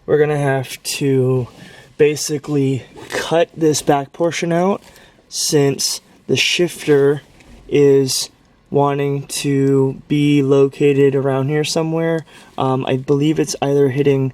we're gonna have to basically cut this back portion out, since the shifter is wanting to be located around here somewhere. I believe it's either hitting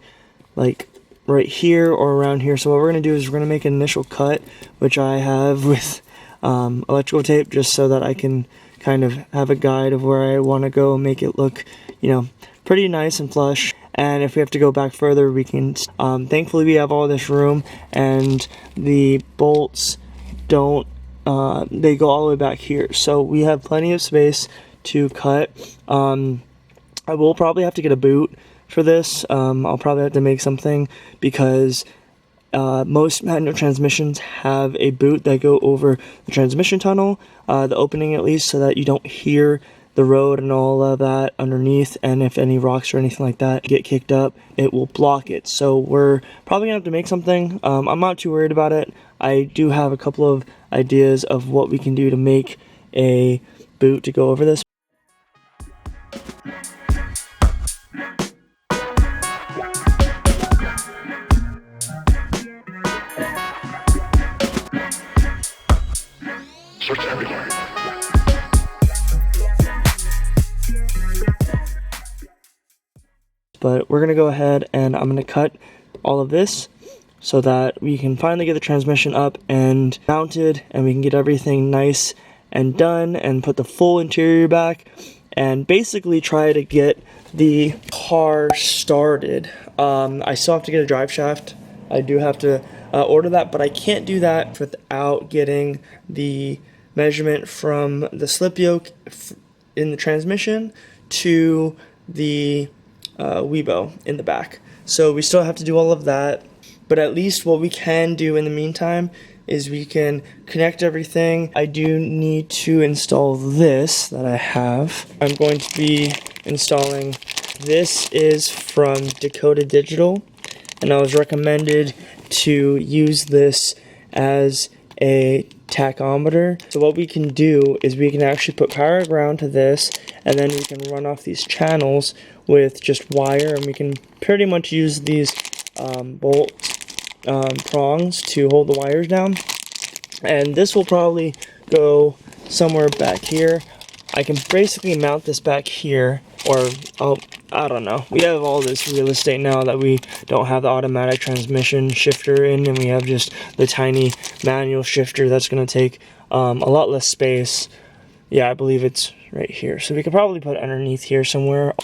like right here or around here. So what we're gonna do is we're gonna make an initial cut, which I have with electrical tape, just so that I can kind of have a guide of where I want to go and make it look, you know, pretty nice and flush. And if we have to go back further, we can. Thankfully we have all this room, and the bolts don't they go all the way back here, so we have plenty of space to cut. I will probably have to get a boot for this. I'll probably have to make something, because most manual transmissions have a boot that go over the transmission tunnel, the opening at least, so that you don't hear the road and all of that underneath, and if any rocks or anything like that get kicked up, it will block it. So we're probably gonna have to make something. I'm not too worried about it. I do have a couple of ideas of what we can do to make a boot to go over this. Search everywhere. But we're gonna go ahead and I'm gonna cut all of this so that we can finally get the transmission up and mounted, and we can get everything nice and done and put the full interior back and basically try to get the car started. I still have to get a drive shaft. I do have to order that, but I can't do that without getting the measurement from the slip yoke in the transmission to the Weebo in the back. So we still have to do all of that, but at least what we can do in the meantime is we can connect everything. I do need to install this that I have. I'm going to be installing, this is from Dakota Digital, and I was recommended to use this as a tachometer. So what we can do is we can actually put power ground to this, and then we can run off these channels with just wire, and we can pretty much use these bolt prongs to hold the wires down. And this will probably go somewhere back here. I can basically mount this back here, or I don't know. We have all this real estate now that we don't have the automatic transmission shifter in, and we have just the tiny manual shifter that's going to take a lot less space. Yeah, I believe it's right here. So we could probably put it underneath here somewhere.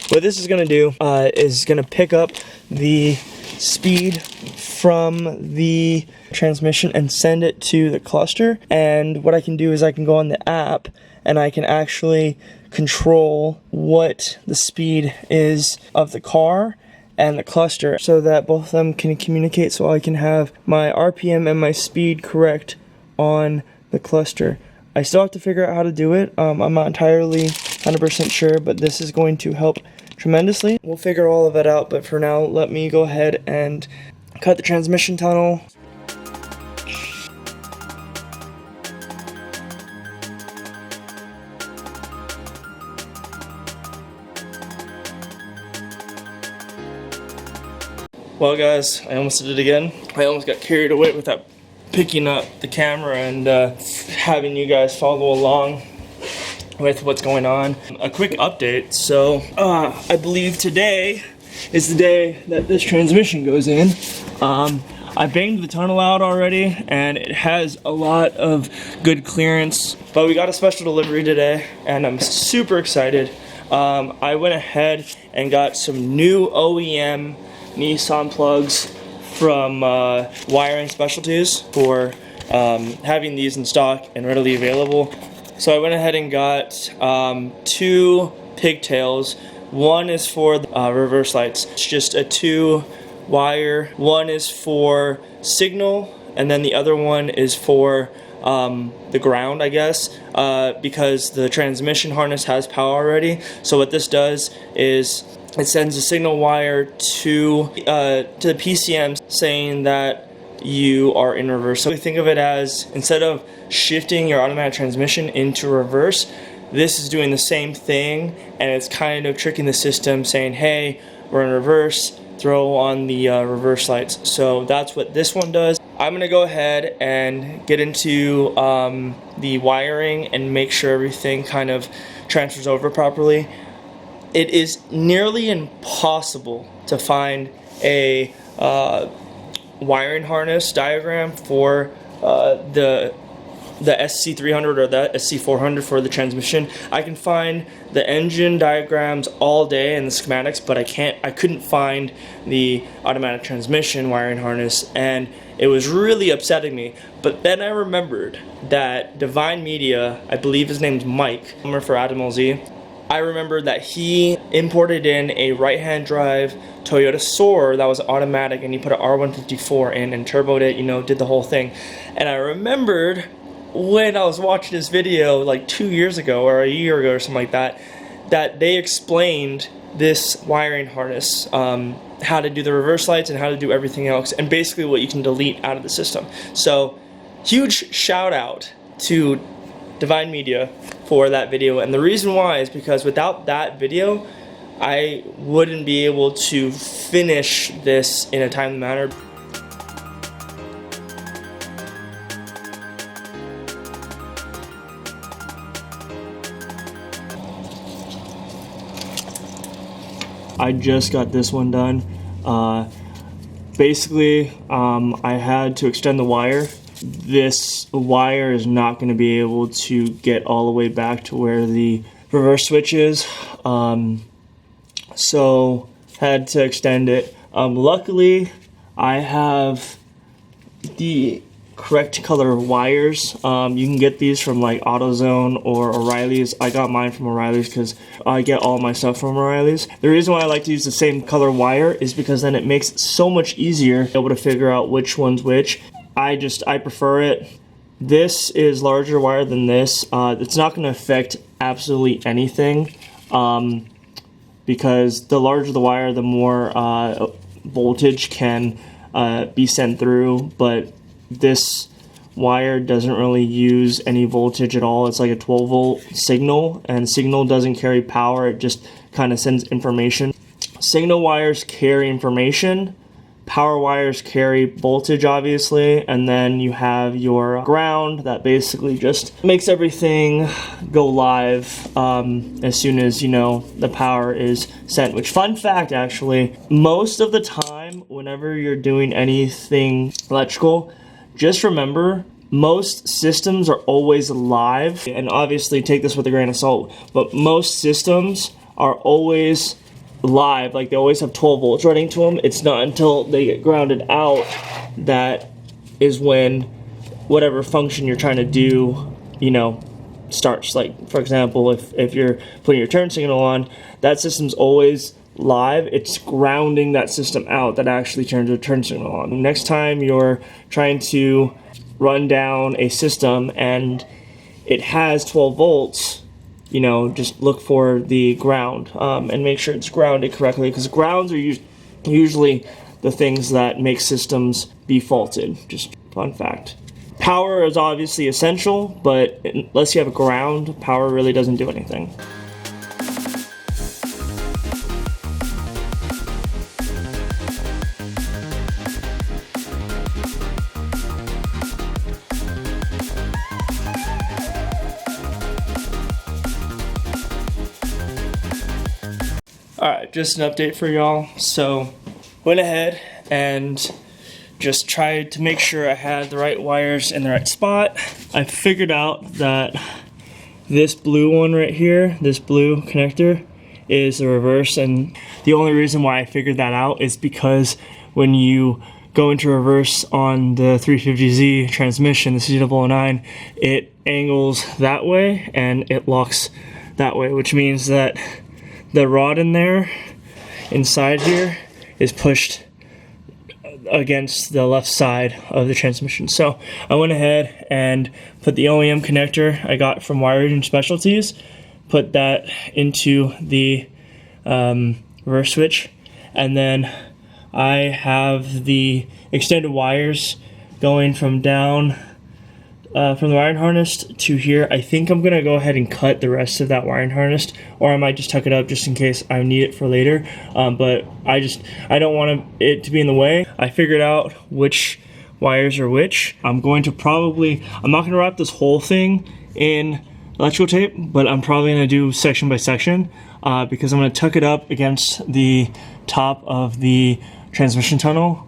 What this is going to do is going to pick up the speed from the transmission and send it to the cluster. And what I can do is I can go on the app and I can actually control what the speed is of the car and the cluster, so that both of them can communicate, so I can have my RPM and my speed correct on the cluster. I still have to figure out how to do it. I'm not entirely 100% sure, but this is going to help tremendously. We'll figure all of it out, but for now, let me go ahead and cut the transmission tunnel. Well guys, I almost did it again. I almost got carried away without picking up the camera and having you guys follow along with what's going on. A quick update. So I believe today is the day that this transmission goes in. I banged the tunnel out already, and it has a lot of good clearance, but we got a special delivery today and I'm super excited. I went ahead and got some new OEM Nissan plugs from Wiring Specialties for having these in stock and readily available. So I went ahead and got 2 pigtails. One is for reverse lights. It's just a 2-wire. One is for signal, and then the other one is for the ground, I guess, because the transmission harness has power already. So what this does is it sends a signal wire to the PCM saying that you are in reverse. So think of it as, instead of shifting your automatic transmission into reverse, this is doing the same thing, and it's kind of tricking the system, saying, hey, we're in reverse, throw on the reverse lights. So that's what this one does. I'm gonna go ahead and get into the wiring and make sure everything kind of transfers over properly. It is nearly impossible to find a wiring harness diagram for the SC300 or the SC400 for the transmission. I can find the engine diagrams all day and the schematics, but I couldn't find the automatic transmission wiring harness, and it was really upsetting me. But then I remembered that Divine Media, I believe his name's Mike, for Adam LZ, I remember that he imported in a right-hand drive Toyota Soar that was automatic, and he put an R154 in and turboed it, you know, did the whole thing. And I remembered when I was watching this video like 2 years ago or a year ago or something like that, that they explained this wiring harness, how to do the reverse lights and how to do everything else, and basically what you can delete out of the system. So huge shout out to Divine Media for that video, and the reason why is because without that video I wouldn't be able to finish this in a timely manner. I just got this one done. Basically, I had to extend the wire. This wire is not going to be able to get all the way back to where the reverse switch is, so had to extend it. Luckily, I have the correct color wires. You can get these from like AutoZone or O'Reilly's. I got mine from O'Reilly's because I get all my stuff from O'Reilly's. The reason why I like to use the same color wire is because then it makes it so much easier to be able to figure out which one's which. I prefer it. This is larger wire than this. It's not going to affect absolutely anything, because the larger the wire, the more voltage can be sent through, but this wire doesn't really use any voltage at all. It's like a 12 volt signal, and signal doesn't carry power, it just kind of sends information. Signal wires carry information, power wires carry voltage obviously, and then you have your ground that basically just makes everything go live as soon as, you know, the power is sent. Which, fun fact actually, most of the time whenever you're doing anything electrical, just remember, most systems are always live, and obviously take this with a grain of salt, but most systems are always live, like they always have 12 volts running to them. It's not until they get grounded out that is when whatever function you're trying to do, you know, starts. Like, for example, if you're putting your turn signal on, that system's always live. It's grounding that system out that actually turns the turn signal on. Next time you're trying to run down a system and it has 12 volts, you know, just look for the ground and make sure it's grounded correctly, because grounds are usually the things that make systems be faulted. Just fun fact. Power is obviously essential, but unless you have a ground, power really doesn't do anything. Alright, just an update for y'all. So, went ahead and just tried to make sure I had the right wires in the right spot. I figured out that this blue one right here, this blue connector, is the reverse, and the only reason why I figured that out is because when you go into reverse on the 350Z transmission, the CD009, it angles that way and it locks that way, which means that the rod in there, inside here, is pushed against the left side of the transmission. So I went ahead and put the OEM connector I got from Wiring Specialties, put that into the reverse switch, and then I have the extended wires going from down from the wiring harness to here. I think I'm gonna go ahead and cut the rest of that wiring harness, or I might just tuck it up just in case I need it for later. But I don't want it to be in the way. I figured out which wires are which. I'm not gonna wrap this whole thing in electrical tape, but I'm probably gonna do section by section because I'm gonna tuck it up against the top of the transmission tunnel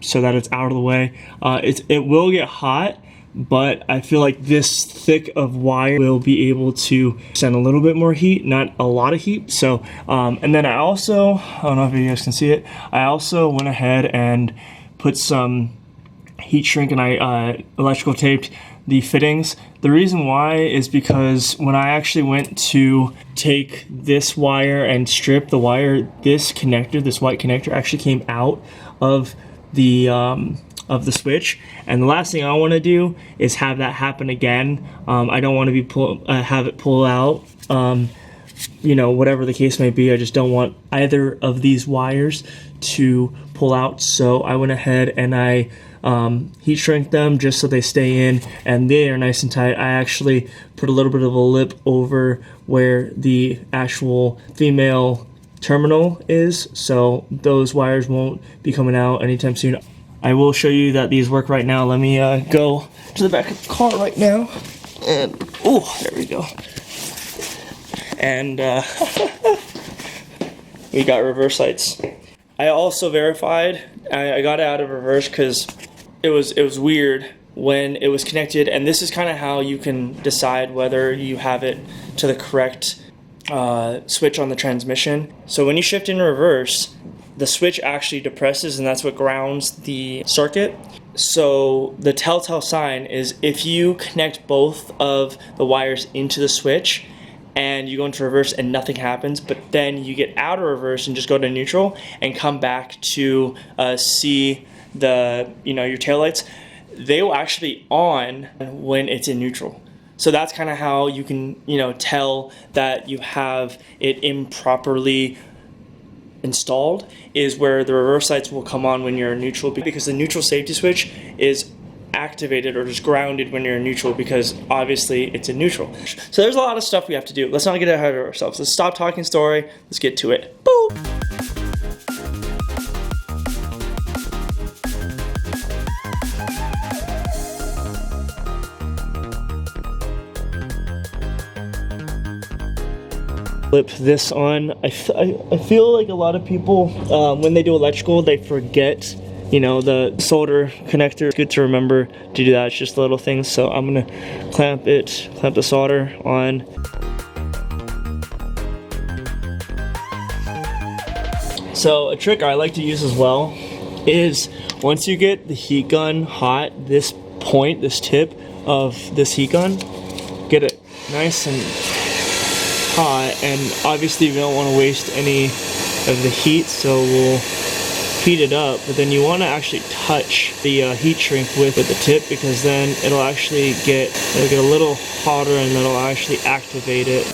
so that it's out of the way. It will get hot, but I feel like this thick of wire will be able to send a little bit more heat, not a lot of heat. So, and then I don't know if you guys can see it, I also went ahead and put some heat shrink and I electrical taped the fittings. The reason why is because when I actually went to take this wire and strip the wire, this white connector actually came out of the switch, and the last thing I want to do is have that happen again. I don't want to have it pull out, whatever the case may be. I just don't want either of these wires to pull out, so I went ahead and I heat shrink them just so they stay in and they are nice and tight. I actually put a little bit of a lip over where the actual female terminal is, so those wires won't be coming out anytime soon. I will show you that these work right now. Let me go to the back of the car right now, and there we go. And we got reverse lights. I also verified. I got it out of reverse because it was weird when it was connected, and this is kind of how you can decide whether you have it to the correct switch on the transmission. So when you shift in reverse, the switch actually depresses, and that's what grounds the circuit. So the telltale sign is if you connect both of the wires into the switch and you go into reverse and nothing happens, but then you get out of reverse and just go to neutral and come back to see your taillights, they will actually be on when it's in neutral. So that's kind of how you can tell that you have it improperly installed, is where the reverse lights will come on when you're in neutral, because the neutral safety switch is activated or just grounded when you're in neutral, because obviously it's in neutral. So there's a lot of stuff we have to do. Let's not get ahead of ourselves. Let's stop talking story. Let's get to it. Boom. Flip this on. I feel like a lot of people, when they do electrical, they forget, the solder connector. It's good to remember to do that. It's just little things. So I'm gonna clamp the solder on. So a trick I like to use as well is once you get the heat gun hot, this tip of this heat gun, get it nice and hot, and obviously we don't want to waste any of the heat, so we'll heat it up, but then you want to actually touch the heat shrink with the tip, because then it'll get a little hotter and it'll actually activate it.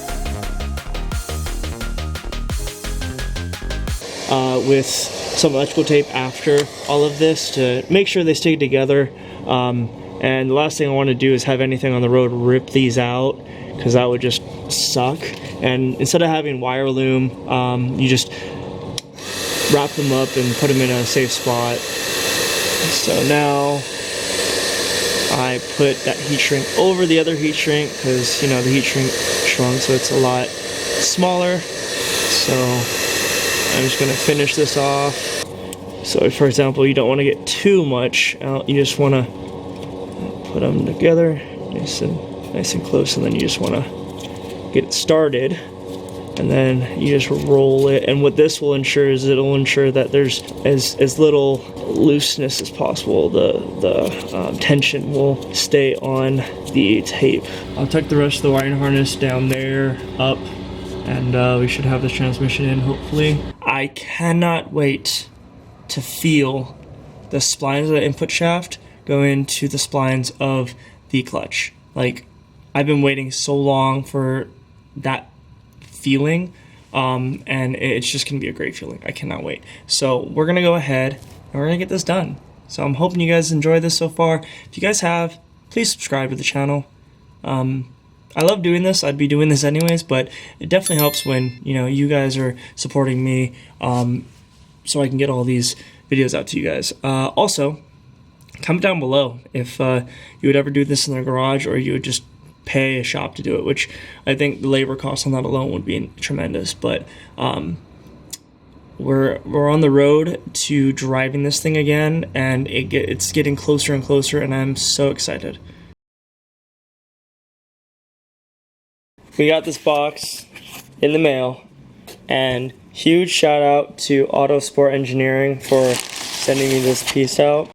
With some electrical tape after all of this to make sure they stay together, and the last thing I want to do is have anything on the road rip these out, because that would just suck. And instead of having wire loom, you just wrap them up and put them in a safe spot. So now I put that heat shrink over the other heat shrink, because the heat shrink shrunk, so it's a lot smaller. So I'm just gonna finish this off. So for example, you don't want to get too much out, you just want to put them together nice and close, and then you just want to get it started, and then you just roll it. And what this will ensure is it'll ensure that there's as little looseness as possible. The tension will stay on the tape. I'll tuck the rest of the wiring harness down there, up, and we should have the transmission in, hopefully. I cannot wait to feel the splines of the input shaft go into the splines of the clutch. Like, I've been waiting so long for that feeling, and it's just gonna be a great feeling. I cannot wait. So we're gonna go ahead and we're gonna get this done. So I'm hoping you guys enjoy this so far. If you guys have, please subscribe to the channel. I love doing this. I'd be doing this anyways, but it definitely helps when, you know, you guys are supporting me, so I can get all these videos out to you guys. Also, comment down below if you would ever do this in the garage, or you would just pay a shop to do it, which I think the labor costs on that alone would be tremendous. But we're on the road to driving this thing again, and it's getting closer and closer, and I'm so excited. We got this box in the mail, and huge shout out to Auto Sport Engineering for sending me this piece out.